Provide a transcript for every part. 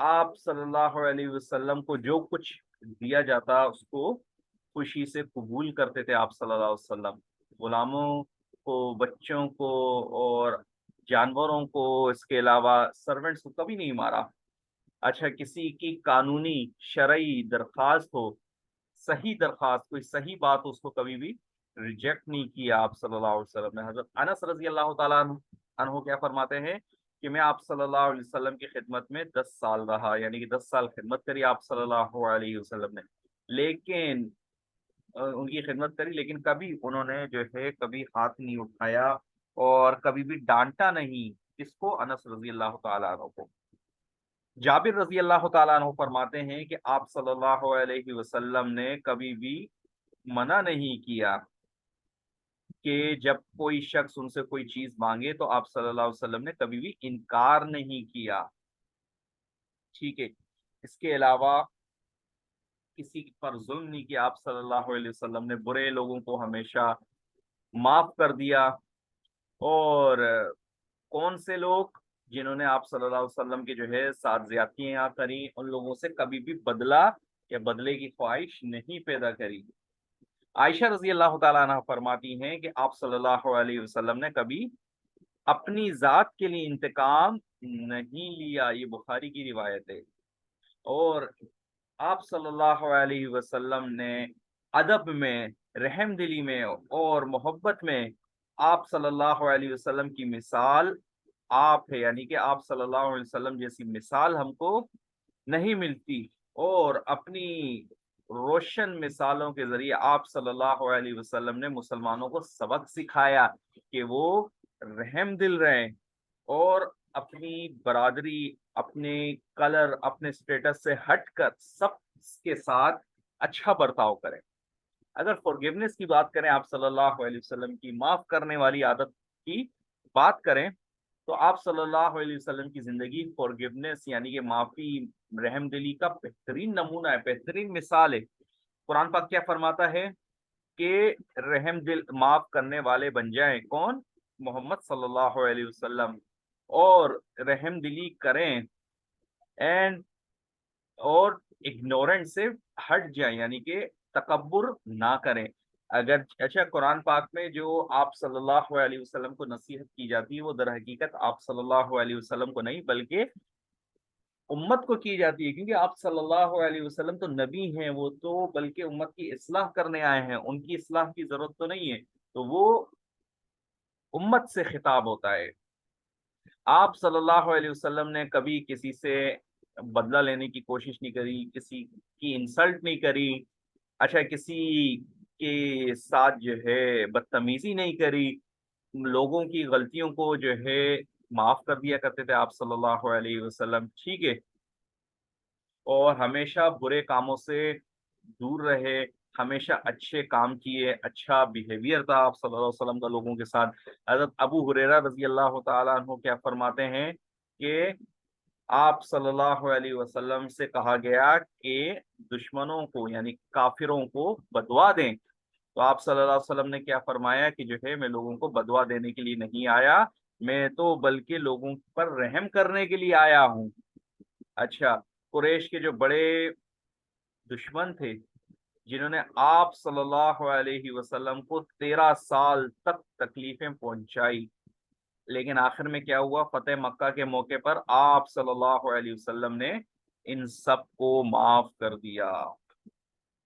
آپ صلی اللہ علیہ وسلم کو جو کچھ دیا جاتا اس کو خوشی سے قبول کرتے تھے آپ صلی اللہ علیہ وسلم. غلاموں کو، بچوں کو اور جانوروں کو، اس کے علاوہ سرونٹس کو کبھی نہیں مارا. اچھا، کسی کی قانونی شرعی درخواست ہو، صحیح درخواست، کوئی صحیح بات ہو، اس کو کبھی بھی ریجیکٹ نہیں کیا آپ صلی اللہ علیہ وسلم نے. حضرت انس رضی اللہ تعالیٰ عنہ کیا فرماتے ہیں کہ میں آپ صلی اللہ علیہ وسلم کی خدمت میں 10 سال رہا، یعنی کہ 10 سال خدمت کری آپ صلی اللہ علیہ وسلم نے. لیکن ان کی خدمت کری، لیکن کبھی انہوں نے جو ہے کبھی ہاتھ نہیں اٹھایا اور کبھی بھی ڈانٹا نہیں. اس کو انس رضی اللہ تعالیٰ عنہ کو. جابر رضی اللہ تعالیٰ عنہ فرماتے ہیں کہ آپ صلی اللہ علیہ وسلم نے کبھی بھی منع نہیں کیا کہ جب کوئی شخص ان سے کوئی چیز مانگے تو آپ صلی اللہ علیہ وسلم نے کبھی بھی انکار نہیں کیا. ٹھیک ہے. اس کے علاوہ کسی پر ظلم نہیں کیا آپ صلی اللہ علیہ وسلم نے. برے لوگوں کو ہمیشہ معاف کر دیا. اور کون سے لوگ جنہوں نے آپ صلی اللہ علیہ وسلم کے جو ہے ساتھ زیادتیاں کری، ان لوگوں سے کبھی بھی بدلہ یا بدلے کی خواہش نہیں پیدا کری. عائشہ رضی اللہ تعالیٰ عنہ فرماتی ہیں کہ آپ صلی اللہ علیہ وسلم نے کبھی اپنی ذات کے لیے انتقام نہیں لیا. یہ بخاری کی روایت ہے. اور آپ صلی اللہ علیہ وسلم نے ادب میں، رحم دلی میں اور محبت میں آپ صلی اللہ علیہ وسلم کی مثال آپ ہے، یعنی کہ آپ صلی اللہ علیہ وسلم جیسی مثال ہم کو نہیں ملتی. اور اپنی روشن مثالوں کے ذریعے آپ صلی اللہ علیہ وسلم نے مسلمانوں کو سبق سکھایا کہ وہ رحم دل رہیں اور اپنی برادری، اپنے کلر، اپنے سٹیٹس سے ہٹ کر سب کے ساتھ اچھا برتاؤ کریں. اگر فورگیونیس کی بات کریں، آپ صلی اللہ علیہ وسلم کی معاف کرنے والی عادت کی بات کریں، تو آپ صلی اللہ علیہ وسلم کی زندگی فورگیونیس یعنی کہ معافی، رحم دلی کا بہترین نمونہ ہے، بہترین مثال ہے. قرآن پاک کیا فرماتا ہے کہ رحم دل، معاف کرنے والے بن جائیں کون؟ محمد صلی اللہ علیہ وسلم. اور رحم دلی کریں اینڈ اور اگنورنٹ سے ہٹ جائیں، یعنی کہ تکبر نہ کریں. اگر اچھا، قرآن پاک میں جو آپ صلی اللہ علیہ وسلم کو نصیحت کی جاتی ہے وہ در حقیقت آپ صلی اللہ علیہ وسلم کو نہیں بلکہ امت کو کی جاتی ہے، کیونکہ آپ صلی اللہ علیہ وسلم تو نبی ہیں، وہ تو بلکہ امت کی اصلاح کرنے آئے ہیں، ان کی اصلاح کی ضرورت تو نہیں ہے. تو وہ امت سے خطاب ہوتا ہے. آپ صلی اللہ علیہ وسلم نے کبھی کسی سے بدلہ لینے کی کوشش نہیں کری، کسی کی انسلٹ نہیں کری. اچھا، کسی کے ساتھ جو ہے بدتمیزی نہیں کری. لوگوں کی غلطیوں کو جو ہے معاف کر دیا کرتے تھے آپ صلی اللہ علیہ وسلم. ٹھیک ہے. اور ہمیشہ برے کاموں سے دور رہے، ہمیشہ اچھے کام کیے، اچھا بیہیویئر تھا آپ صلی اللہ علیہ وسلم کا لوگوں کے ساتھ. حضرت ابو ہریرہ رضی اللہ تعالیٰ عنہ کیا فرماتے ہیں کہ آپ صلی اللہ علیہ وسلم سے کہا گیا کہ دشمنوں کو یعنی کافروں کو بدوا دیں، تو آپ صلی اللہ علیہ وسلم نے کیا فرمایا کہ جو ہے میں لوگوں کو بدوا دینے کے لیے نہیں آیا، میں تو بلکہ لوگوں پر رحم کرنے کے لیے آیا ہوں. اچھا، قریش کے جو بڑے دشمن تھے جنہوں نے آپ صلی اللہ علیہ وسلم کو 13 سال تک تکلیفیں پہنچائی، لیکن آخر میں کیا ہوا؟ فتح مکہ کے موقع پر آپ صلی اللہ علیہ وسلم نے ان سب کو معاف کر دیا.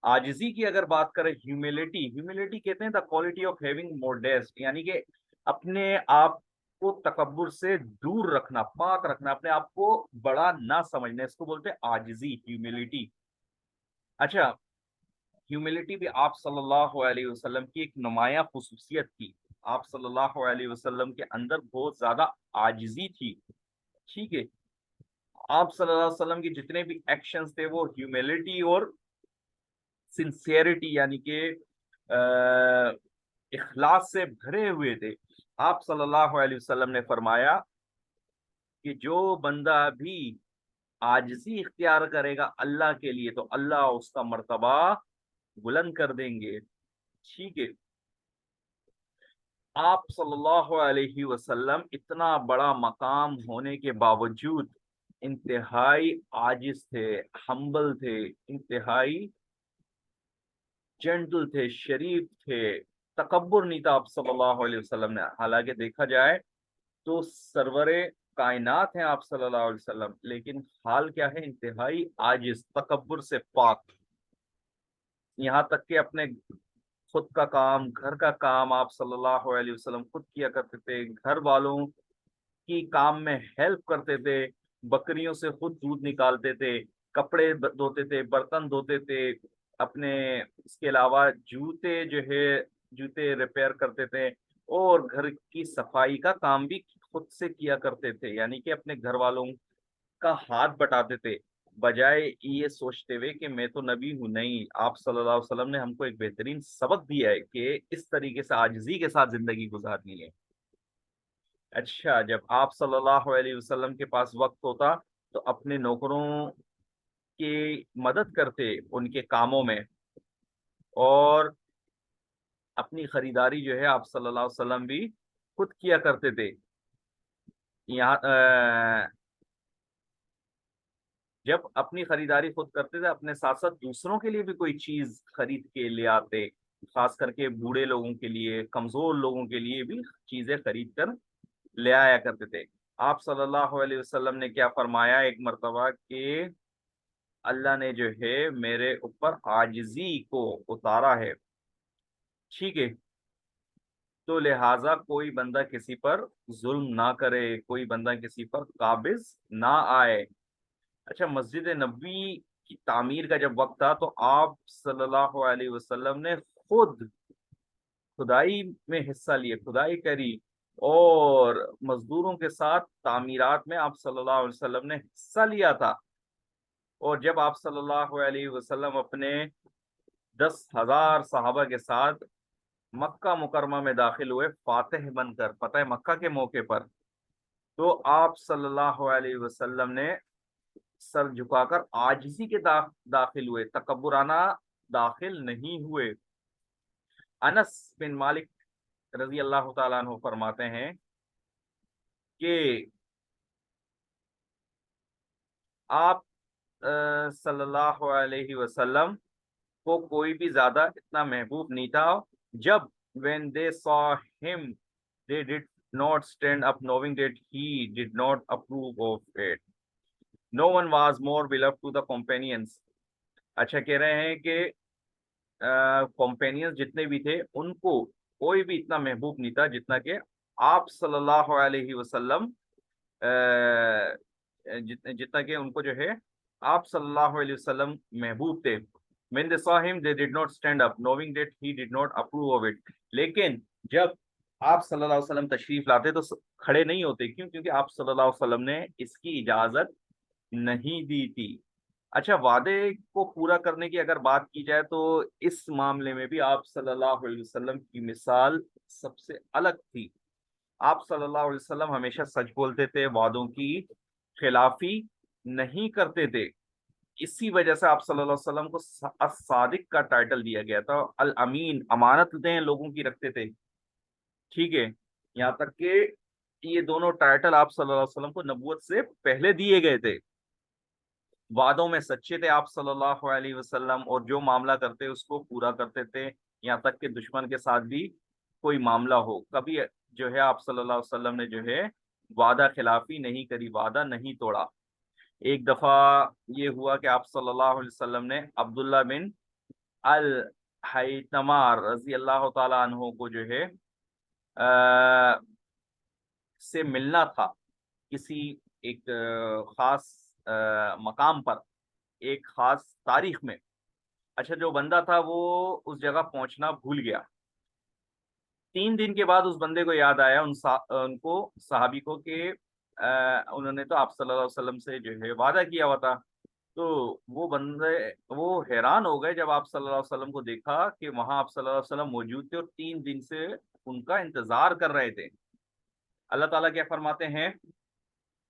عاجزی کی اگر بات کریں، ہیوملٹی کہتے ہیں دا کوالٹی آف ہیونگ موڈیسٹ، یعنی کہ اپنے آپ کو تکبر سے دور رکھنا، پاک رکھنا، اپنے آپ کو بڑا نہ سمجھنا، اس کو بولتے ہیں عاجزی، ہیوملٹی. اچھا، ہیوملٹی بھی آپ صلی اللہ علیہ وسلم کی ایک نمایاں خصوصیت تھی. آپ صلی اللہ علیہ وسلم کے اندر بہت زیادہ عاجزی تھی. ٹھیک ہے. آپ صلی اللہ علیہ وسلم کے جتنے بھی ایکشنز تھے وہ ہیوملٹی اور سنسیئرٹی یعنی کہ اخلاص سے بھرے ہوئے تھے. آپ صلی اللہ علیہ وسلم نے فرمایا کہ جو بندہ بھی عاجزی اختیار کرے گا اللہ کے لیے تو اللہ اس کا مرتبہ بلند کر دیں گے. ٹھیک ہے. آپ صلی اللہ علیہ وسلم اتنا بڑا مقام ہونے کے باوجود انتہائی عاجز تھے، ہمبل تھے، انتہائی جینٹل تھے، شریف تھے، تکبر نہیں تھا آپ صلی اللہ علیہ وسلم نے. حالانکہ دیکھا جائے تو سرور کائنات ہیں آپ صلی اللہ علیہ وسلم، لیکن حال کیا ہے؟ انتہائی عاجز، تکبر سے پاک. یہاں تک کہ اپنے خود کا کام، گھر کا کام آپ صلی اللہ علیہ وسلم خود کیا کرتے تھے، گھر والوں کی کام میں ہیلپ کرتے تھے، بکریوں سے خود دودھ نکالتے تھے، کپڑے دھوتے تھے، برتن دھوتے تھے، اپنے اس کے علاوہ جوتے جو ہے جوتے ریپیئر کرتے تھے، اور گھر کی صفائی کا کام بھی خود سے کیا کرتے تھے. یعنی کہ اپنے گھر والوں کا ہاتھ بٹاتے تھے، بجائے یہ سوچتے ہوئے کہ میں تو نبی ہوں. نہیں، آپ صلی اللہ علیہ وسلم نے ہم کو ایک بہترین سبق دیا ہے کہ اس طریقے سے عاجزی کے ساتھ زندگی گزارنی ہے. اچھا، جب آپ صلی اللہ علیہ وسلم کے پاس وقت ہوتا تو اپنے نوکروں کی مدد کرتے ان کے کاموں میں، اور اپنی خریداری جو ہے آپ صلی اللہ علیہ وسلم بھی خود کیا کرتے تھے. یہاں جب اپنی خریداری خود کرتے تھے، اپنے ساتھ ساتھ دوسروں کے لیے بھی کوئی چیز خرید کے لے آتے، خاص کر کے بوڑھے لوگوں کے لیے، کمزور لوگوں کے لیے بھی چیزیں خرید کر لے آیا کرتے تھے. آپ صلی اللہ علیہ وسلم نے کیا فرمایا ایک مرتبہ کہ اللہ نے جو ہے میرے اوپر عاجزی کو اتارا ہے. ٹھیک ہے، تو لہٰذا کوئی بندہ کسی پر ظلم نہ کرے، کوئی بندہ کسی پر قابض نہ آئے. اچھا، مسجد نبوی کی تعمیر کا جب وقت تھا تو آپ صلی اللہ علیہ وسلم نے خود کھدائی میں حصہ لیے، کھدائی کری، اور مزدوروں کے ساتھ تعمیرات میں آپ صلی اللہ علیہ وسلم نے حصہ لیا تھا. اور جب آپ صلی اللہ علیہ وسلم اپنے 10,000 صحابہ کے ساتھ مکہ مکرمہ میں داخل ہوئے فاتح بن کر فتح مکہ کے موقع پر، تو آپ صلی اللہ علیہ وسلم نے سر جھکا کر عاجزی کے داخل ہوئے، تکبرانہ داخل نہیں ہوئے. انس بن مالک رضی اللہ تعالیٰ عنہ فرماتے ہیں کہ آپ صلی اللہ علیہ وسلم کو کوئی بھی زیادہ اتنا محبوب نہیں تھا. جب when they saw him they did not stand up knowing that he did not approve of it. No one was more beloved to the companions. اچھا، کہہ رہے ہیں کہ کمپینینز جتنے بھی تھے ان کو کوئی بھی اتنا محبوب نہیں تھا جتنا کہ آپ صلی اللہ علیہ وسلم، جتنا کہ ان کو جو ہے آپ صلی اللہ علیہ وسلم محبوب تھے. when they saw him they did not stand up knowing that he did not approve of it. لیکن جب آپ صلی اللہ علیہ وسلم تشریف لاتے تو کھڑے نہیں ہوتے. کیوں؟ کیونکہ آپ صلی اللہ علیہ وسلم نے اس کی اجازت نہیں دی تھی. اچھا، وعدے کو پورا کرنے کی اگر بات کی جائے تو اس معاملے میں بھی آپ صلی اللہ علیہ وسلم کی مثال سب سے الگ تھی. آپ صلی اللہ علیہ وسلم ہمیشہ سچ بولتے تھے، وعدوں کی خلافی نہیں کرتے تھے. اسی وجہ سے آپ صلی اللہ علیہ وسلم کو الصادق کا ٹائٹل دیا گیا تھا. الامین، امانت دیں لوگوں کی رکھتے تھے. ٹھیک ہے، یہاں تک کہ یہ دونوں ٹائٹل آپ صلی اللہ علیہ وسلم کو نبوت سے پہلے دیے گئے تھے. وعدوں میں سچے تھے آپ صلی اللہ علیہ وسلم، اور جو معاملہ کرتے اس کو پورا کرتے تھے. یہاں تک کہ دشمن کے ساتھ بھی کوئی معاملہ ہو، کبھی جو ہے آپ صلی اللہ علیہ وسلم نے جو ہے وعدہ خلافی نہیں کری، وعدہ نہیں توڑا. ایک دفعہ یہ ہوا کہ آپ صلی اللہ علیہ وسلم نے عبداللہ بن الحیتمہ رضی اللہ تعالیٰ عنہ کو جو ہے سے ملنا تھا کسی ایک خاص مقام پر، ایک خاص تاریخ میں. اچھا، جو بندہ تھا وہ اس جگہ پہنچنا بھول گیا. 3 دن کے بعد اس بندے کو یاد آیا، ان کو صحابی کو، کہ انہوں نے تو آپ صلی اللہ علیہ وسلم سے جو ہے وعدہ کیا ہوا تھا. تو وہ بندے وہ حیران ہو گئے جب آپ صلی اللہ علیہ وسلم کو دیکھا کہ وہاں آپ صلی اللہ علیہ وسلم موجود تھے اور 3 دن سے ان کا انتظار کر رہے تھے. اللہ تعالیٰ کیا فرماتے ہیں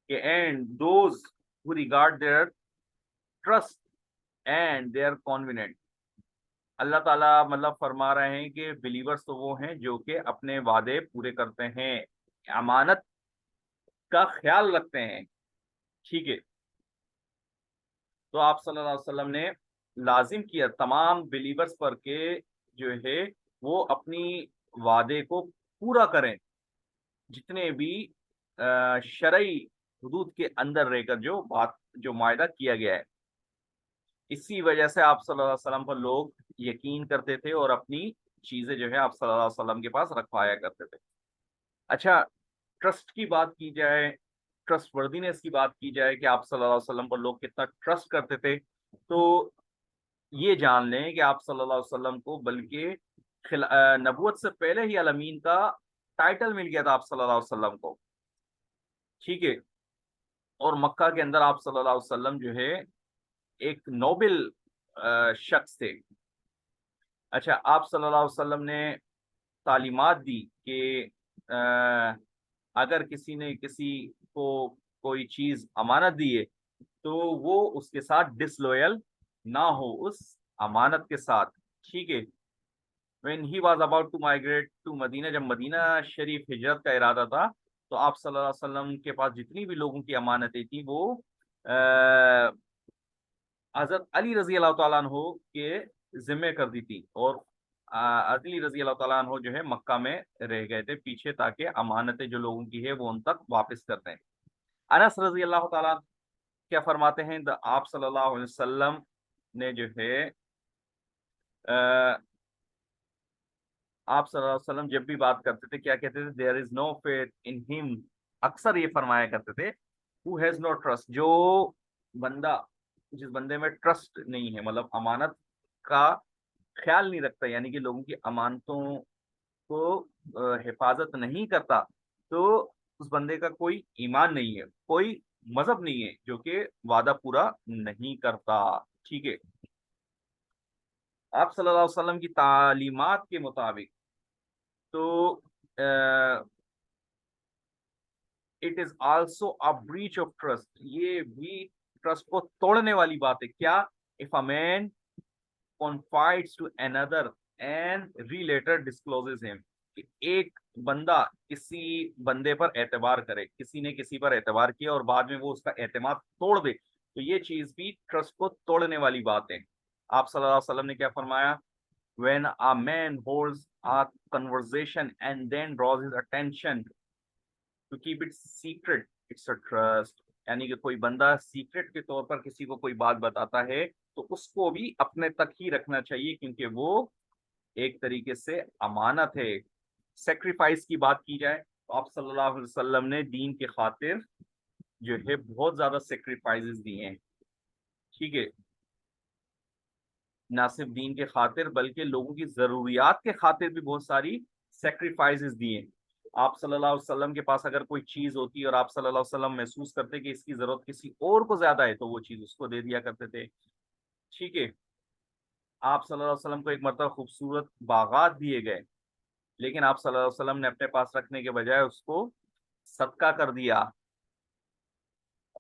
کہ and those who regard their trust and their convenient. اللہ تعالیٰ مطلب فرما رہے ہیں کہ بلیورز تو وہ ہیں جو کہ اپنے وعدے پورے کرتے ہیں، امانت کا خیال رکھتے ہیں. ٹھیک ہے، تو آپ صلی اللہ علیہ وسلم نے لازم کیا تمام بلیورز پر کہ جو ہے وہ اپنی وعدے کو پورا کریں، جتنے بھی شرعی حدود کے اندر رہ کر جو معاہدہ کیا گیا ہے۔ اسی وجہ سے آپ صلی اللہ علیہ وسلم پر لوگ یقین کرتے تھے اور اپنی چیزیں جو ہے آپ صلی اللہ علیہ وسلم کے پاس رکھوایا کرتے تھے۔ اچھا، ٹرسٹ کی بات کی جائے، ٹرسٹ وردینس کی بات کی جائے کہ آپ صلی اللہ علیہ وسلم پر لوگ کتنا ٹرسٹ کرتے تھے، تو یہ جان لیں کہ آپ صلی اللہ علیہ وسلم کو بلکہ نبوت سے پہلے ہی الامین کا ٹائٹل مل گیا تھا آپ صلی اللہ علیہ وسلم کو، ٹھیک ہے۔ اور مکہ کے اندر آپ صلی اللہ علیہ وسلم جو ہے ایک نوبل شخص تھے۔ اچھا، آپ صلی اللہ علیہ وسلم نے تعلیمات دی کہ اگر کسی نے کسی کو کوئی چیز امانت دی ہے تو وہ اس کے ساتھ ڈس لوئل نہ ہو اس امانت کے ساتھ، ٹھیک ہے۔ when he was about to migrate to مدینہ، جب مدینہ شریف ہجرت کا ارادہ تھا تو آپ صلی اللہ علیہ وسلم کے پاس جتنی بھی لوگوں کی امانتیں تھیں وہ حضرت علی رضی اللہ تعالیٰ عنہ کے ذمہ کر دی تھی، اور علی رضی اللہ تعالیٰ عنہ جو ہے مکہ میں رہ گئے تھے پیچھے، تاکہ امانتیں جو لوگوں کی ہے وہ ان تک واپس کرتے ہیں۔ انس رضی اللہ تعالیٰ عنہ کیا فرماتے ہیں؟ آپ صلی اللہ علیہ وسلم نے جو ہے آپ صلی اللہ علیہ وسلم جب بھی بات کرتے تھے کیا کہتے تھے؟ there is no faith in him، اکثر یہ فرمایا کرتے تھے who has no trust، جو بندہ جس بندے میں ٹرسٹ نہیں ہے، مطلب امانت کا خیال نہیں رکھتا، یعنی کہ لوگوں کی امانتوں کو حفاظت نہیں کرتا، تو اس بندے کا کوئی ایمان نہیں ہے، کوئی مذہب نہیں ہے جو کہ وعدہ پورا نہیں کرتا، ٹھیک ہے۔ آپ صلی اللہ علیہ وسلم کی تعلیمات کے مطابق تو it is also a breach of trust، یہ بھی ٹرسٹ کو توڑنے والی بات ہے۔ کیا؟ if a man confides to another and related discloses him، کہ ایک بندہ کسی بندے پر اعتبار کرے، کسی نے کسی پر اعتبار کیا اور بعد میں وہ اس کا اعتماد توڑ دے، تو یہ چیز بھی ٹرسٹ کو توڑنے والی بات ہے۔ آپ صلی اللہ علیہ وسلم نے کیا فرمایا؟ when a man holds a conversation and then draws his attention to keep it secret it's a trust، یعنی کہ کوئی بندہ سیکرٹ کے طور پر کسی کو کوئی بات بتاتا ہے تو اس کو بھی اپنے تک ہی رکھنا چاہیے، کیونکہ وہ ایک طریقے سے امانت ہے۔ سیکریفائس کی بات کی جائے تو آپ صلی اللہ علیہ وسلم نے دین کے خاطر جو ہے بہت زیادہ سیکریفائسز دیے ہیں، ٹھیک ہے۔ نہ صرف دین کے خاطر بلکہ لوگوں کی ضروریات کے خاطر بھی بہت ساری سیکریفائسز دیے۔ آپ صلی اللہ علیہ وسلم کے پاس اگر کوئی چیز ہوتی اور آپ صلی اللہ علیہ وسلم محسوس کرتے کہ اس کی ضرورت کسی اور کو زیادہ ہے تو وہ چیز اس کو دے دیا کرتے تھے، ٹھیک ہے۔ آپ صلی اللہ علیہ وسلم کو ایک مرتبہ خوبصورت باغات دیے گئے، لیکن آپ صلی اللہ علیہ وسلم نے اپنے پاس رکھنے کے بجائے اس کو صدقہ کر دیا۔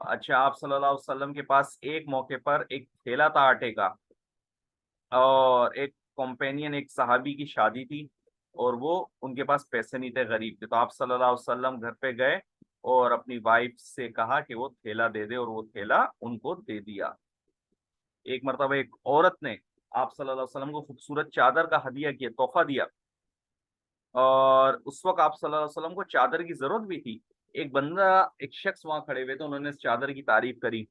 اچھا، آپ صلی اللہ علیہ وسلم کے پاس ایک موقع پر ایک تھیلا تھا آٹے کا، اور ایک کمپینین ایک صحابی کی شادی تھی اور وہ ان کے پاس پیسے نہیں تھے، غریب تھے، تو آپ صلی اللہ علیہ وسلم گھر پہ گئے اور اپنی وائف سے کہا کہ وہ تھیلا دے دے، اور وہ تھیلا ان کو دے دیا۔ ایک مرتبہ ایک عورت نے آپ صلی اللہ علیہ وسلم کو خوبصورت چادر کا ہدیہ کیا، تحفہ دیا، اور اس وقت آپ صلی اللہ علیہ وسلم کو چادر کی ضرورت بھی تھی۔ ایک بندہ ایک شخص وہاں کھڑے ہوئے تھے، انہوں نے اس چادر کی تعریف کری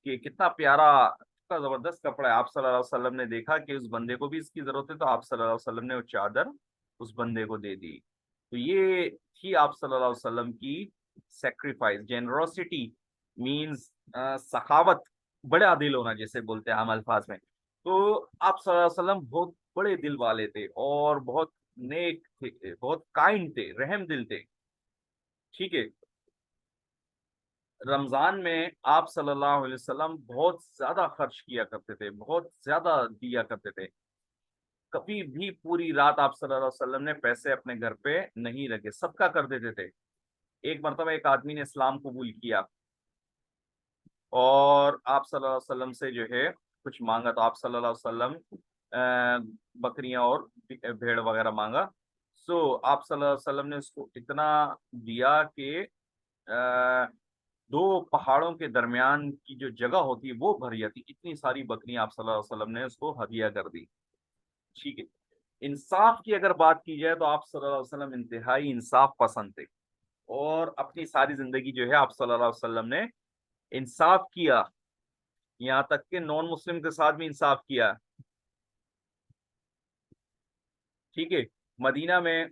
کہ کتنا پیارا، کتنا زبردست کپڑا ہے۔ آپ صلی اللہ علیہ وسلم نے دیکھا کہ اس بندے کو بھی اس کی ضرورت ہے، تو آپ صلی اللہ علیہ وسلم نے وہ چادر اس بندے کو دے دی۔ تو یہ تھی آپ صلی اللہ علیہ وسلم کی سیکریفائس۔ جنروسٹی مینز سخاوت، بڑا دل ہونا جیسے بولتے ہیں عام الفاظ میں۔ تو آپ صلی اللہ علیہ وسلم بہت بڑے دل والے تھے اور بہت نیک تھے، بہت کائنڈ تھے، رحم دل تھے، ٹھیک ہے۔ رمضان میں آپ صلی اللہ علیہ وسلم بہت زیادہ خرچ کیا کرتے تھے، بہت زیادہ دیا کرتے تھے، کبھی بھی پوری رات آپ صلی اللہ علیہ وسلم نے پیسے اپنے گھر پہ نہیں رکھے، صدقہ کر دیتے تھے۔ ایک مرتبہ ایک آدمی نے اسلام قبول کیا اور آپ صلی اللہ علیہ وسلم سے جو ہے کچھ مانگا، تو آپ صلی اللہ علیہ وسلم بکریاں اور بھیڑ وغیرہ مانگا، آپ صلی اللہ علیہ وسلم نے اس کو اتنا دیا کہ دو پہاڑوں کے درمیان کی جو جگہ ہوتی ہے وہ بھر جاتی، اتنی ساری بکریاں آپ صلی اللہ علیہ وسلم نے اس کو ہدیہ کر دی. ٹھیک ہے. انصاف کی اگر بات کی جائے تو آپ صلی اللہ علیہ وسلم انتہائی انصاف پسند تھے، اور اپنی ساری زندگی جو ہے آپ صلی اللہ علیہ وسلم نے انصاف کیا، یہاں تک کہ نان مسلم کے ساتھ بھی انصاف کیا. ٹھیک ہے. مدینہ میں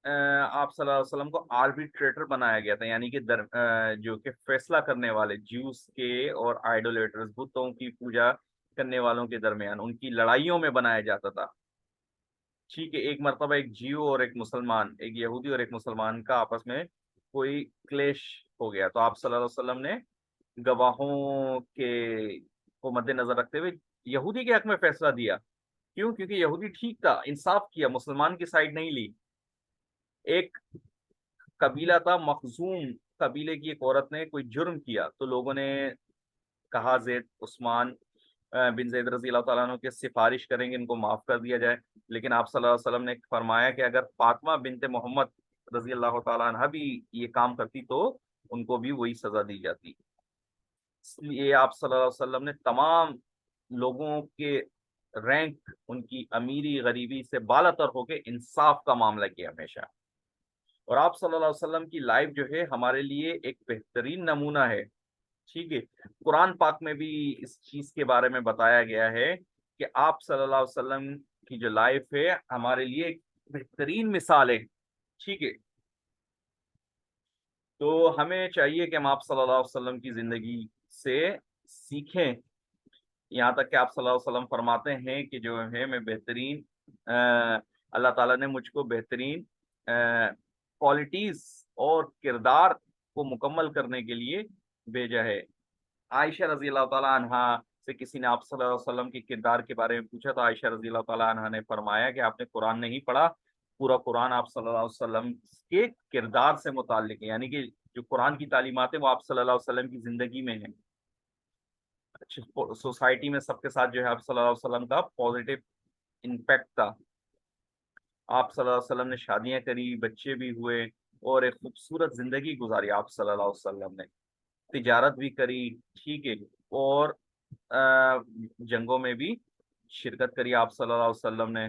آپ صلی اللہ علیہ وسلم کو آربیٹریٹر بنایا گیا تھا، یعنی کہ جو کہ فیصلہ کرنے والے جیوس کے اور آئیڈولیٹرز، بتوں کی پوجا کرنے والوں کے درمیان ان کی لڑائیوں میں بنایا جاتا تھا. ٹھیک ہے. ایک مرتبہ ایک جیو اور ایک مسلمان، ایک یہودی اور ایک مسلمان کا آپس میں کوئی کلیش ہو گیا، تو آپ صلی اللہ علیہ وسلم نے گواہوں کے کو مد نظر رکھتے ہوئے یہودی کے حق میں فیصلہ دیا. کیوں؟ کیونکہ یہودی ٹھیک تھا، انصاف کیا، مسلمان کی سائڈ نہیں لی. ایک قبیلہ تھا مخزوم قبیلے کی، ایک عورت نے کوئی جرم کیا تو لوگوں نے کہا زید عثمان بن زید رضی اللہ تعالیٰ عنہ کے سفارش کریں گے، ان کو معاف کر دیا جائے. لیکن آپ صلی اللہ علیہ وسلم نے فرمایا کہ اگر فاطمہ بنت محمد رضی اللہ تعالیٰ عنہ بھی یہ کام کرتی تو ان کو بھی وہی سزا دی جاتی. اس لیے آپ صلی اللہ علیہ وسلم نے تمام لوگوں کے رینک، ان کی امیری غریبی سے بالا تر ہو کے انصاف کا معاملہ کیا ہمیشہ. اور آپ صلی اللہ علیہ وسلم کی لائف جو ہے ہمارے لیے ایک بہترین نمونہ ہے. ٹھیک ہے. قرآن پاک میں بھی اس چیز کے بارے میں بتایا گیا ہے کہ آپ صلی اللہ علیہ وسلم کی جو لائف ہے ہمارے لیے ایک بہترین مثال ہے. ٹھیک ہے. تو ہمیں چاہیے کہ ہم آپ صلی اللہ علیہ وسلم کی زندگی سے سیکھیں. یہاں تک کہ آپ صلی اللہ علیہ وسلم فرماتے ہیں کہ جو ہے میں بہترین اللہ تعالیٰ نے مجھ کو بہترین کوالٹیز اور کردار کو مکمل کرنے کے لیے بھیجا ہے. عائشہ رضی اللہ تعالیٰ عنہ سے کسی نے آپ صلی اللہ علیہ وسلم کے کردار کے بارے میں پوچھا تو عائشہ رضی اللہ تعالیٰ عنہ نے فرمایا کہ آپ نے قرآن نہیں پڑھا، پورا قرآن آپ صلی اللہ علیہ وسلم کے کردار سے متعلق ہے، یعنی کہ جو قرآن کی تعلیمات ہیں وہ آپ صلی اللہ علیہ وسلم کی زندگی میں ہیں. سوسائٹی میں سب کے ساتھ جو ہے آپ صلی اللہ علیہ وسلم کا پازیٹیو امپیکٹ تھا. آپ صلی اللہ علیہ وسلم نے شادیاں کری، بچے بھی ہوئے، اور ایک خوبصورت زندگی گزاری آپ صلی اللہ علیہ وسلم نے. تجارت بھی کری. ٹھیک ہے. اور جنگوں میں بھی شرکت کری آپ صلی اللہ علیہ وسلم نے،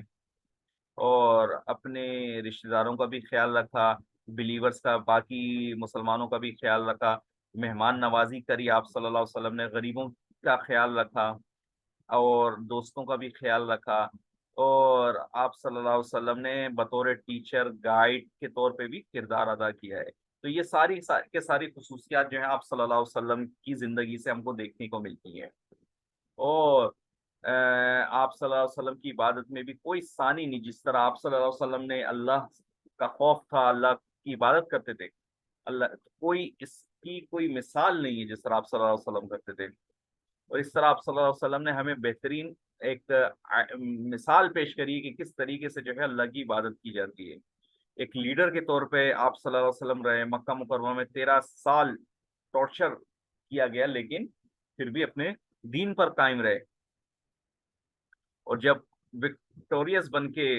اور اپنے رشتہ داروں کا بھی خیال رکھا، بلیورز کا، باقی مسلمانوں کا بھی خیال رکھا. مہمان نوازی کری آپ صلی اللہ علیہ وسلم نے، غریبوں کا خیال رکھا، اور دوستوں کا بھی خیال رکھا. اور آپ صلی اللہ علیہ وسلم نے بطور ٹیچر گائیڈ کے طور پہ بھی کردار ادا کیا ہے. تو یہ ساری خصوصیات جو ہیں آپ صلی اللہ علیہ وسلم کی زندگی سے ہم کو دیکھنے کو ملتی ہیں. اور آپ صلی اللہ علیہ وسلم کی عبادت میں بھی کوئی ثانی نہیں. جس طرح آپ صلی اللہ علیہ وسلم نے اللہ کا خوف تھا، اللہ کی عبادت کرتے تھے، اللہ کوئی اس کی کوئی مثال نہیں ہے جس طرح آپ صلی اللہ علیہ وسلم کرتے تھے. اور اس طرح آپ صلی اللہ علیہ وسلم نے ہمیں بہترین ایک مثال پیش کری کہ کس طریقے سے جو ہے اللہ کی عبادت کی جاتی ہے. ایک لیڈر کے طور پہ آپ صلی اللہ علیہ وسلم رہے. مکہ مکرمہ میں 13 سال ٹارچر کیا گیا، لیکن پھر بھی اپنے دین پر قائم رہے. اور جب وکٹوریس بن کے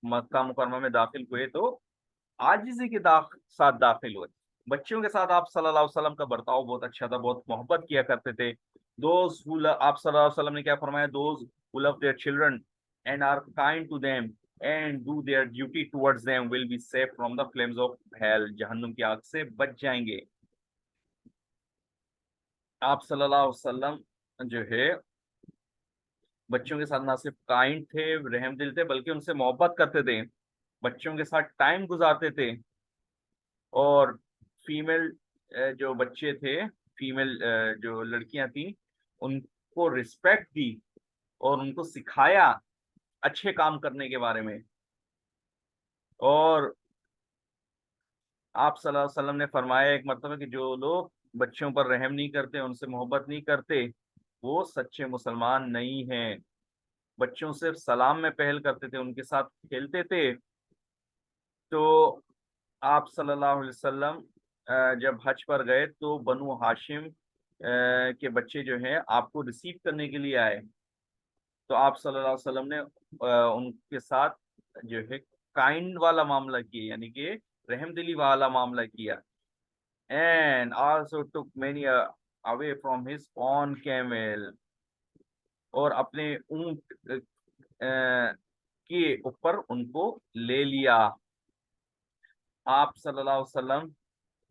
مکہ مکرمہ میں داخل ہوئے تو عاجزی کے ساتھ داخل ہوئے. بچوں کے ساتھ آپ صلی اللہ علیہ وسلم کا برتاؤ بہت اچھا تھا، بہت محبت کیا کرتے تھے. آپ صلی اللہ علیہ وسلم نے کیا فرمایا؟ Those who love their children and are kind to them and do their duty towards them will be safe from the flames of hell. جہنم کی آگ سے بچ جائیں گے. آپ صلی اللہ علیہ وسلم جو ہے بچوں کے ساتھ نہ صرف کائنڈ تھے، رحم دل تھے، بلکہ ان سے محبت کرتے تھے، بچوں کے ساتھ ٹائم گزارتے تھے. اور فیمیل جو بچے تھے، فیمیل جو لڑکیاں تھیں، ان کو رسپیکٹ دی اور ان کو سکھایا اچھے کام کرنے کے بارے میں. اور آپ صلی اللہ علیہ وسلم نے فرمایا ایک مرتبہ کہ جو لوگ بچوں پر رحم نہیں کرتے، ان سے محبت نہیں کرتے، وہ سچے مسلمان نہیں ہیں. بچوں سے سلام میں پہل کرتے تھے، ان کے ساتھ کھیلتے تھے. تو آپ صلی اللہ علیہ وسلم جب حج پر گئے تو بنو ہاشم کے بچے جو ہیں آپ کو ریسیو کرنے کے لیے آئے. تو آپ صلی اللہ علیہ وسلم نے ان کے ساتھ جو ہے کائنڈ والا معاملہ کیا، یعنی کہ رحم دلی والا معاملہ کیا. and also took many away from his own camel, اور اپنے اونٹ کے اوپر ان کو لے لیا. آپ صلی اللہ علیہ وسلم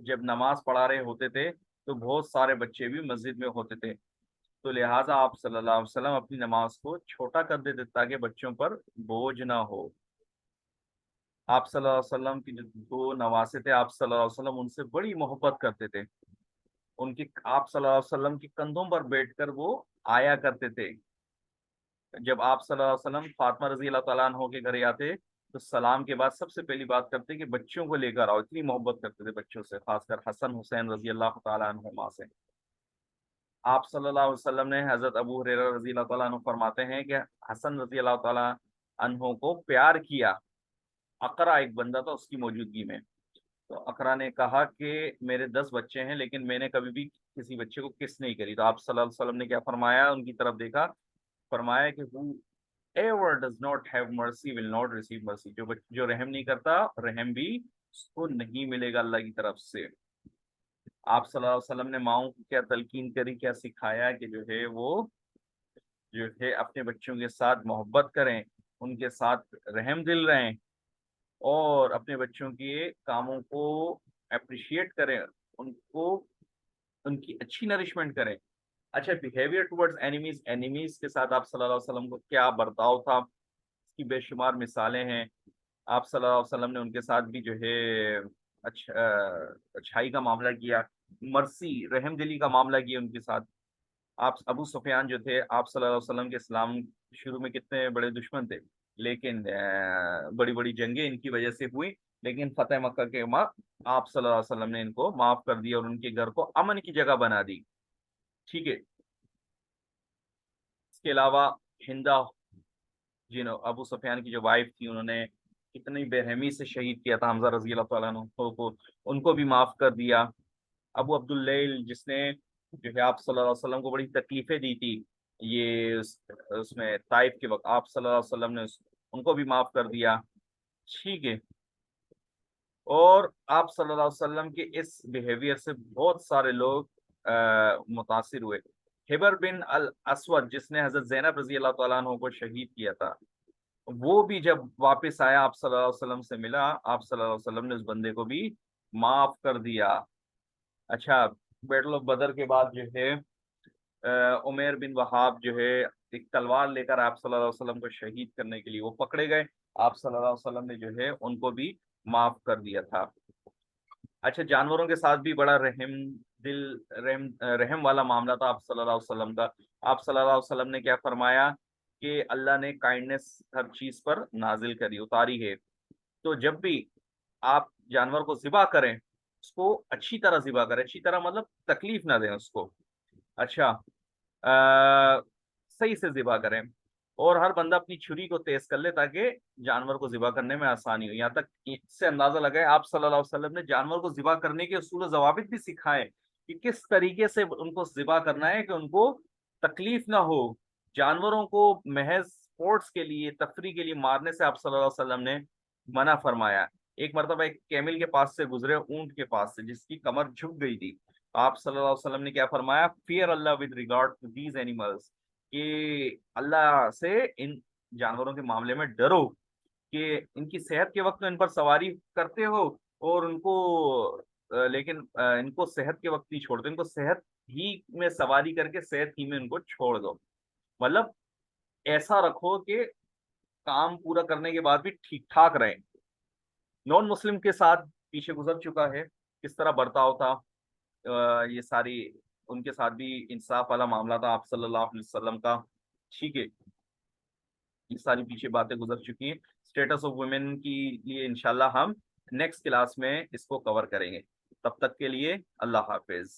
جب نماز پڑھا رہے ہوتے تھے تو بہت سارے بچے بھی مسجد میں ہوتے تھے، تو لہٰذا آپ صلی اللہ علیہ وسلم اپنی نماز کو چھوٹا کر دیتے تاکہ بچوں پر بوجھ نہ ہو. آپ صلی اللہ علیہ وسلم کی جو دو نواسے تھے، آپ صلی اللہ علیہ وسلم ان سے بڑی محبت کرتے تھے. ان کی آپ صلی اللہ علیہ وسلم کی کندھوں پر بیٹھ کر وہ آیا کرتے تھے. جب آپ صلی اللہ علیہ وسلم فاطمہ رضی اللہ تعالیٰ عنہ کے گھر آتے تو سلام کے بعد سب سے پہلی بات کرتے کہ بچوں کو لے کر آؤ. اتنی محبت کرتے تھے بچوں سے، خاص کر حسن حسین رضی اللہ تعالیٰ عنہما سے. آپ صلی اللہ علیہ وسلم نے حضرت ابو ہریرہ رضی اللہ تعالیٰ عنہ فرماتے ہیں کہ حسن رضی اللہ تعالیٰ عنہ کو پیار کیا اقرا، ایک بندہ تھا اس کی موجودگی میں. تو اقرا نے کہا کہ میرے 10 بچے ہیں لیکن میں نے کبھی بھی کسی بچے کو کس نہیں کری. تو آپ صلی اللہ علیہ وسلم نے کیا فرمایا، ان کی طرف دیکھا، فرمایا کہ whoever does not have mercy will not receive mercy. جو رحم نہیں کرتا رحم بھی اس کو نہیں ملے گا اللہ کی طرف سے. آپ صلی اللہ علیہ وسلم نے ماؤں کو کیا تلقین کری، کیا سکھایا کہ جو ہے وہ جو ہے اپنے بچوں کے ساتھ محبت کریں، ان کے ساتھ رحم دل رہیں، اور اپنے بچوں کے کاموں کو اپریشیٹ کریں، ان کو ان کی اچھی نرشمنٹ کریں. اچھا، بیہیویئر ٹورڈز اینیمیز، اینیمیز کے ساتھ آپ صلی اللہ علیہ وسلم کو کیا برتاؤ تھا، اس کی بے شمار مثالیں ہیں. آپ صلی اللہ علیہ وسلم نے ان کے ساتھ بھی جو ہے اچھائی کا معاملہ کیا، مرسی رحم دلی کا معاملہ کیا ان کے ساتھ. آپ ابو سفیان جو تھے، آپ صلی اللہ علیہ وسلم کے اسلام شروع میں کتنے بڑے دشمن تھے، لیکن بڑی بڑی جنگیں ان کی وجہ سے ہوئی، لیکن فتح مکہ کے بعد آپ صلی اللہ علیہ وسلم نے ان کو معاف کر دیا اور ان کے گھر کو امن کی جگہ بنا دی. ٹھیک ہے. اس کے علاوہ ہندا ابو سفیان کی جو وائف تھی، انہوں نے کتنی بے رحمی سے شہید کیا تھا حمزہ رضی اللہ تعالیٰ عنہ کو، ان کو بھی معاف کر دیا. ابو عبداللیل جس نے جو ہے آپ صلی اللہ علیہ وسلم کو بڑی تکلیفیں دی تھی، یہ اس میں طائف کے وقت آپ صلی اللہ علیہ وسلم نے ان کو بھی معاف کر دیا. ٹھیک ہے. اور آپ صلی اللہ علیہ وسلم کے اس بیہیویئر سے بہت سارے لوگ متاثر ہوئے. حبر بن الاسود جس نے حضرت زینب رضی اللہ تعالیٰ عنہ کو شہید کیا تھا، وہ بھی جب واپس آیا آپ صلی اللہ علیہ وسلم سے ملا، آپ صلی اللہ علیہ وسلم نے اس بندے کو بھی معاف کر دیا. اچھا، بیٹل آف بدر کے بعد جو ہے عمیر بن وہاب جو ہے ایک تلوار لے کر آپ صلی اللہ علیہ وسلم کو شہید کرنے کے لیے وہ پکڑے گئے، آپ صلی اللہ علیہ وسلم نے جو ہے ان کو بھی معاف کر دیا تھا. اچھا، جانوروں کے ساتھ بھی بڑا رحم والا معاملہ تھا آپ صلی اللہ علیہ وسلم کا. آپ صلی اللہ علیہ وسلم نے کیا فرمایا کہ اللہ نے کائنڈنس ہر چیز پر نازل کری، اتاری ہے. تو جب بھی آپ جانور کو ذبح کریں، اس کو اچھی طرح ذبح کریں، اچھی طرح مطلب تکلیف نہ دیں اس کو. اچھا، صحیح سے ذبح کریں، اور ہر بندہ اپنی چھری کو تیز کر لے تاکہ جانور کو ذبح کرنے میں آسانی ہو. یہاں تک اس سے اندازہ لگائے آپ صلی اللہ علیہ وسلم نے جانور کو ذبح کرنے کے اصول و ضوابط بھی سکھائے کہ کس طریقے سے ان کو ذبح کرنا ہے کہ ان کو تکلیف نہ ہو. جانوروں کو محض سپورٹس کے لیے، تفریح کے لیے مارنے سے آپ صلی اللہ علیہ وسلم نے منع فرمایا. ایک مرتبہ ایک کیمل کے پاس سے گزرے، اونٹ کے پاس سے، جس کی کمر جھک گئی تھی. آپ صلی اللہ علیہ وسلم نے کیا فرمایا، fear Allah with regard to these animals, کہ اللہ سے ان جانوروں کے معاملے میں ڈرو کہ ان کی صحت کے وقت ان پر سواری کرتے ہو اور ان کو لیکن ان کو صحت کے وقت نہیں چھوڑتے، ان کو صحت ہی میں سواری کر کے صحت ہی میں ان کو چھوڑ دو. مطلب ایسا رکھو کہ کام پورا کرنے کے بعد بھی ٹھیک ٹھاک رہے. نان مسلم کے ساتھ پیچھے گزر چکا ہے کس طرح برتاؤ تھا، یہ ساری ان کے ساتھ بھی انصاف والا معاملہ تھا آپ صلی اللہ علیہ وسلم کا. ٹھیک ہے، یہ ساری پیچھے باتیں گزر چکی ہیں. اسٹیٹس آف ویمن کی لیے انشاءاللہ ہم نیکسٹ کلاس میں اس کو کور کریں گے. تب تک کے لیے اللہ حافظ.